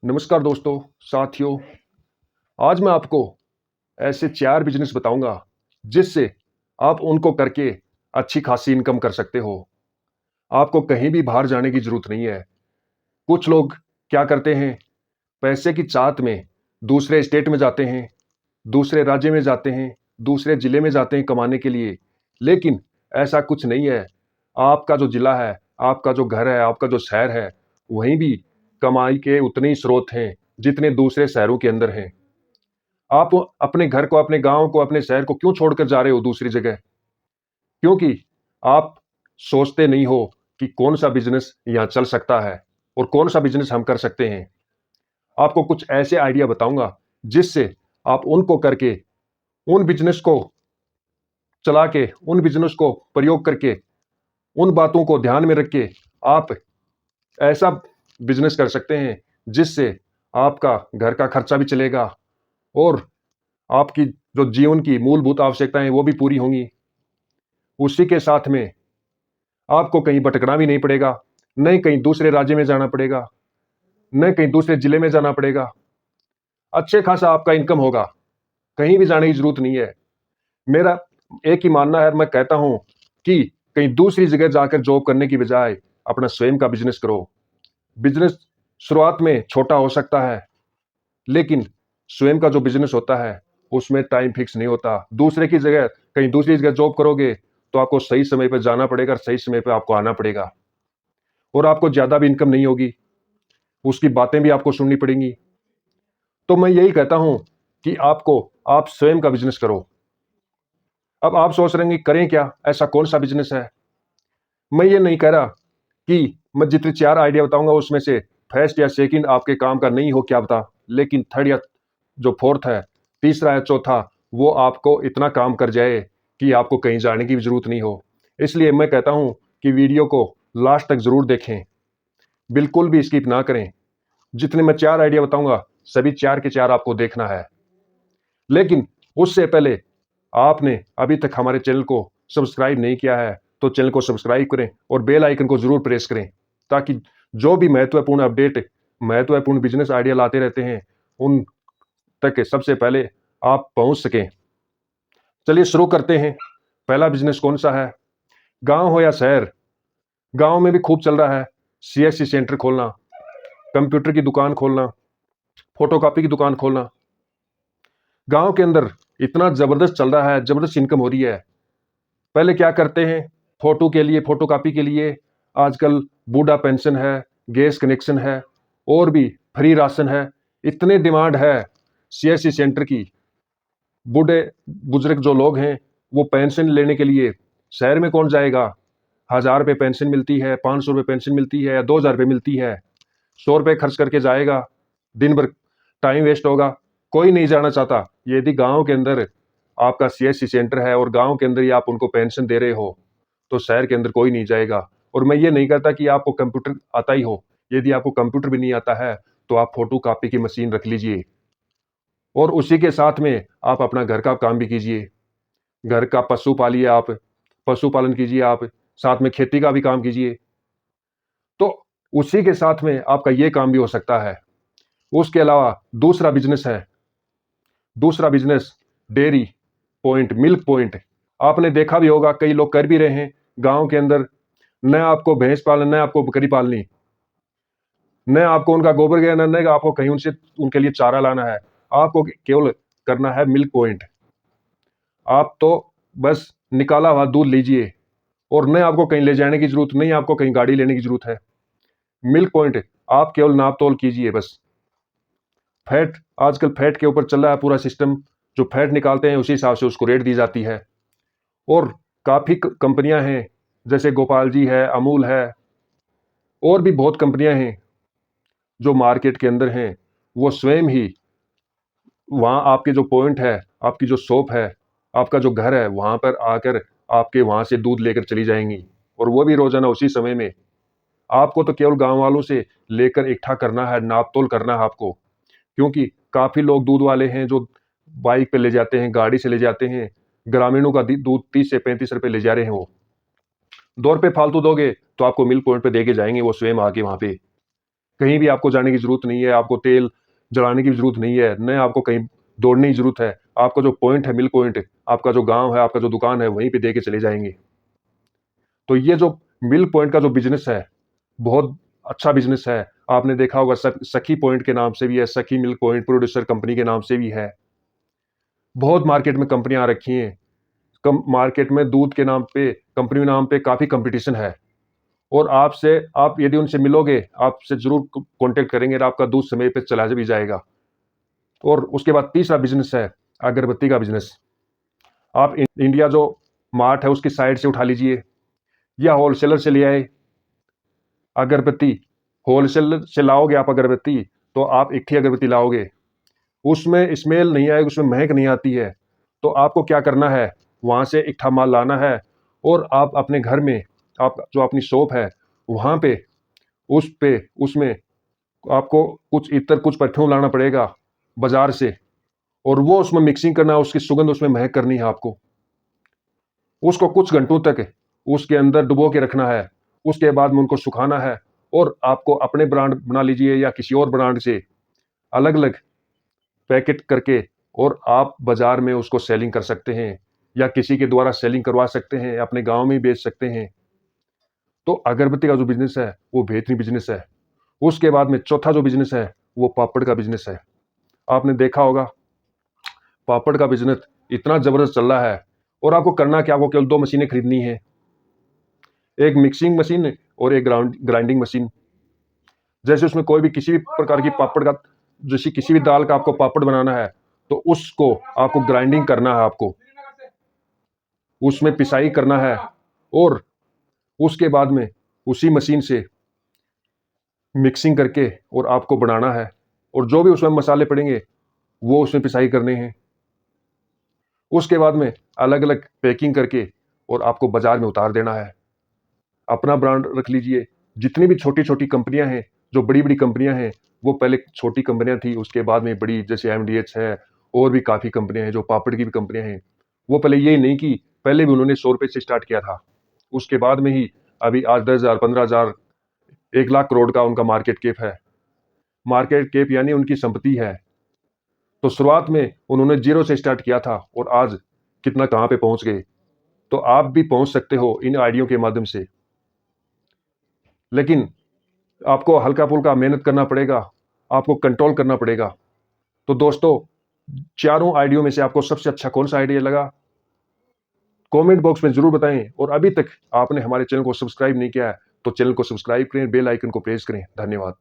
नमस्कार दोस्तों, साथियों। आज मैं आपको ऐसे 4 बिज़नेस बताऊँगा, जिससे आप उनको करके अच्छी खासी इनकम कर सकते हो। आपको कहीं भी बाहर जाने की ज़रूरत नहीं है। कुछ लोग क्या करते हैं, पैसे की चाहत में दूसरे स्टेट में जाते हैं, दूसरे राज्य में जाते हैं, दूसरे ज़िले में जाते हैं कमाने के लिए। लेकिन ऐसा कुछ नहीं है। आपका जो ज़िला है, आपका जो घर है, आपका जो शहर है, वहीं भी कमाई के उतने ही स्रोत हैं, जितने दूसरे शहरों के अंदर हैं। आप अपने घर को, अपने गाँव को, अपने शहर को क्यों छोड़कर जा रहे हो दूसरी जगह? क्योंकि आप सोचते नहीं हो कि कौन-सा बिज़नेस यहाँ चल सकता है और कौन-सा बिज़नेस हम कर सकते हैं। आपको कुछ ऐसे आइडिया बताऊँगा, जिससे आप उनको करके, उन बिज़नेस को चला के, उन बिज़नेस को प्रयोग करके, उन बातों को ध्यान में रख के आप ऐसा बिज़नेस कर सकते हैं, जिससे आपका घर का खर्चा भी चलेगा और आपकी जो जीवन की मूलभूत आवश्यकताएँ हैं, वो भी पूरी होंगी। उसी के साथ में आपको कहीं भटकना भी नहीं पड़ेगा, न कहीं दूसरे राज्य में जाना पड़ेगा, न कहीं दूसरे जिले में जाना पड़ेगा। अच्छे खासा आपका इनकम होगा, कहीं भी जाने की ज़रूरत नहीं है। मेरा एक ही मानना है, मैं कहता हूँ कि कहीं दूसरी जगह जाकर जॉब करने की बजाय अपना स्वयं का बिज़नेस करो। बिज़नेस शुरुआत में छोटा हो सकता है, लेकिन स्वयं का जो बिज़नेस होता है, उसमें टाइम फिक्स नहीं होता। दूसरे की जगह कहीं दूसरी जगह जॉब करोगे, तो आपको सही समय पे जाना पड़ेगा और सही समय पे आपको आना पड़ेगा और आपको ज़्यादा भी इनकम नहीं होगी, उसकी बातें भी आपको सुननी पड़ेंगी। तो मैं यही कहता हूँ कि आप स्वयं का बिज़नेस करो। अब आप सोच रहे हैं कि करें क्या? ऐसा कौन-सा बिज़नेस है? मैं ये नहीं कह रहा कि मैं जितने 4 आइडिया बताऊँगा उसमें से फर्स्ट या सेकंड आपके काम का नहीं हो, क्या पता। लेकिन थर्ड या जो फोर्थ है, तीसरा या चौथा, वो आपको इतना काम कर जाए कि आपको कहीं जाने की भी ज़रूरत नहीं हो। इसलिए मैं कहता हूँ कि वीडियो को लास्ट तक ज़रूर देखें, बिल्कुल भी स्किप ना करें। जितने मैं 4 आइडिया बताऊँगा, सभी 4 के 4 आपको देखना है। लेकिन उससे पहले आपने अभी तक हमारे चैनल को सब्सक्राइब नहीं किया है, तो चैनल को सब्सक्राइब करें और बेल आइकन को ज़रूर प्रेस करें, ताकि जो भी महत्वपूर्ण अपडेट, महत्वपूर्ण बिज़नेस आइडिया लाते रहते हैं, उन तक सबसे पहले आप पहुँच सकें। चलिए शुरू करते हैं। पहला बिज़नेस कौन-सा है? गाँव हो या शहर, गाँव में भी खूब चल रहा है सीएससी सेंटर खोलना, कंप्यूटर की दुकान खोलना, फोटोकॉपी की दुकान खोलना। गाँव के अंदर इतना ज़बरदस्त चल रहा है, ज़बरदस्त इनकम हो रही है। पहले क्या करते हैं, फ़ोटो के लिए, फ़ोटोकॉपी के लिए आजकल बूढ़ा पेंशन है, गैस कनेक्शन है और भी फ्री राशन है। इतने डिमांड है सीएससी सेंटर की। बूढ़े बुजुर्ग जो लोग हैं, वो पेंशन लेने के लिए शहर में कौन जाएगा? ₹1000 पेंशन मिलती है, ₹500 पेंशन मिलती है या ₹2000 मिलती है। ₹100 खर्च करके जाएगा, दिन भर टाइम वेस्ट होगा, कोई नहीं जाना चाहता। यदि गाँव के अंदर आपका सीएससी सेंटर है और गाँव के अंदर ही आप उनको पेंशन दे रहे हो, तो शहर के अंदर कोई नहीं जाएगा। और मैं ये नहीं कहता कि आपको कंप्यूटर आता ही हो। यदि आपको कंप्यूटर भी नहीं आता है, तो आप फ़ोटोकॉपी की मशीन रख लीजिए और उसी के साथ में आप अपना घर का काम भी कीजिए। घर का पशु पालिए आप, पशुपालन कीजिए आप, साथ में खेती का भी काम कीजिए। तो उसी के साथ में आपका ये काम भी हो सकता है। उसके अलावा दूसरा business dairy point, milk point. आपने देखा भी होगा, कई लोग कर भी रहे हैं गाँव के अंदर। न आपको भैंस पालना, न आपको बकरी पालनी, न आपको उनका गोबर गया, न आपको कहीं उनसे उनके लिए चारा लाना है। आपको केवल करना है मिल्क पॉइंट। आप तो बस निकाला हुआ दूध लीजिए और न आपको कहीं ले जाने की ज़रूरत, नहीं आपको कहीं गाड़ी लेने की ज़रूरत है। मिल्क पॉइंट आप केवल नाप-तोल कीजिए बस। फैट, आजकल फैट के ऊपर चल रहा है पूरा सिस्टम। जो फैट निकालते हैं, उसी हिसाब से उसको रेट दी जाती है। और काफ़ी कंपनियां हैं, जैसे गोपाल जी है, अमूल है और भी बहुत कंपनियां हैं जो मार्केट के अंदर हैं। वो स्वयं ही वहाँ आपके जो पॉइंट है, आपकी जो शॉप है, आपका जो घर है, वहाँ पर आकर आपके वहाँ से दूध लेकर चली जाएंगी और वो भी रोजाना उसी समय में। आपको तो केवल गांव वालों से लेकर इकट्ठा करना है, नाप तोल करना है आपको। क्योंकि काफ़ी लोग दूध वाले हैं जो बाइक पे ले जाते हैं, गाड़ी से ले जाते हैं। ग्रामीणों का दूध 30 से 35 रुपए ले जा रहे हैं वो। ₹2 फालतू दोगे तो आपको मिल्क पॉइंट पे दे के जाएँगे वो स्वयं आके वहाँ पे। कहीं भी आपको जाने की ज़रूरत नहीं है, आपको तेल जलाने की ज़रूरत नहीं है, न आपको कहीं दौड़ने की ज़रूरत है। आपका जो पॉइंट है, मिल्क पॉइंट, आपका जो गाँव है, आपका जो दुकान है, वहीं पे दे के चले जाएँगे। तो ये जो मिल्क पॉइंट का जो बिज़नेस है, बहुत अच्छा बिज़नेस है। आपने देखा होगा सखी पॉइंट के नाम से भी है, सखी मिल्क पॉइंट प्रोड्यूसर कंपनी के नाम से भी है। बहुत मार्केट में कंपनियाँ आ रखी हैं। कम मार्केट में दूध के नाम पे, कंपनी के नाम पे काफ़ी कॉम्पिटिशन है। और आप यदि उनसे मिलोगे, आपसे ज़रूर कॉन्टैक्ट करेंगे और आपका दूध समय पे चला भी जाएगा। और उसके बाद तीसरा बिज़नेस है अगरबत्ती का बिज़नेस। आप इंडिया जो मार्ट है उसकी साइड से उठा लीजिए या होलसेलर से ले आए अगरबत्ती। होलसेलर से लाओगे आप अगरबत्ती, तो आप इकट्ठी अगरबत्ती लाओगे, उसमें स्मेल नहीं आएगी, उसमें महक नहीं आती है। तो आपको क्या करना है, वहाँ से इकट्ठा माल लाना है और आप अपने घर में, आप जो अपनी शॉप है, वहाँ पे उसमें आपको कुछ इत्र, कुछ परफ्यूम लाना पड़ेगा बाज़ार से और वो उसमें मिक्सिंग करना है, उसकी सुगंध उसमें महक करनी है आपको। उसको कुछ घंटों तक उसके अंदर डुबो के रखना है। उसके बाद में उनको सुखाना है और आपको अपने ब्रांड बना लीजिए या किसी और ब्रांड से अलग-अलग पैकेट करके और आप बाज़ार में उसको सेलिंग कर सकते हैं या किसी के द्वारा सेलिंग करवा सकते हैं, अपने गाँव में ही बेच सकते हैं। तो अगरबत्ती का जो बिज़नेस है, वो बेहतरीन बिज़नेस है। उसके बाद में चौथा जो बिज़नेस है, वो पापड़ का बिज़नेस है। आपने देखा होगा, पापड़ का बिज़नेस इतना ज़बरदस्त चल रहा है और आपको करना क्या, आपको केवल 2 मशीनें खरीदनी है। एक मिक्सिंग मशीन और एक ग्राइंडिंग मशीन। जैसे उसमें कोई भी किसी भी प्रकार की पापड़ का, जैसे किसी भी दाल का आपको पापड़ बनाना है, तो उसको आपको ग्राइंडिंग करना है, आपको उसमें पिसाई करना है और उसके बाद में उसी मशीन से मिक्सिंग करके और आपको बनाना है और जो भी उसमें मसाले पड़ेंगे, वो उसमें पिसाई करने हैं। उसके बाद में अलग-अलग पैकिंग करके और आपको बाज़ार में उतार देना है। अपना ब्रांड रख लीजिए। जितनी भी छोटी-छोटी कंपनियाँ हैं, जो बड़ी-बड़ी कंपनियाँ हैं, वो पहले छोटी कंपनियाँ थी, उसके बाद में बड़ी, जैसे एमडीएच है, और भी काफ़ी कंपनियाँ हैं, जो पापड़ की भी कंपनियाँ हैं। वो पहले ये नहीं की, पहले भी उन्होंने ₹100 से स्टार्ट किया था। उसके बाद में ही अभी आज 10,000, 15,000, 1 लाख करोड़ का उनका मार्केट कैप है। मार्केट कैप यानी उनकी संपत्ति है। तो शुरुआत में उन्होंने ज़ीरो से स्टार्ट किया था और आज कितना कहाँ पे पहुँच गए। तो आप भी पहुँच सकते हो इन आइडिया के माध्यम से। लेकिन आपको हल्का-फुल्का मेहनत करना पड़ेगा, आपको कंट्रोल करना पड़ेगा। तो दोस्तों, चारों आइडिया में से आपको सबसे अच्छा कौन-सा आइडिया लगा? कमेंट बॉक्स में ज़रूर बताएँ और अभी तक आपने हमारे चैनल को सब्सक्राइब नहीं किया है, तो चैनल को सब्सक्राइब करें, बेल आइकन को प्रेस करें। धन्यवाद।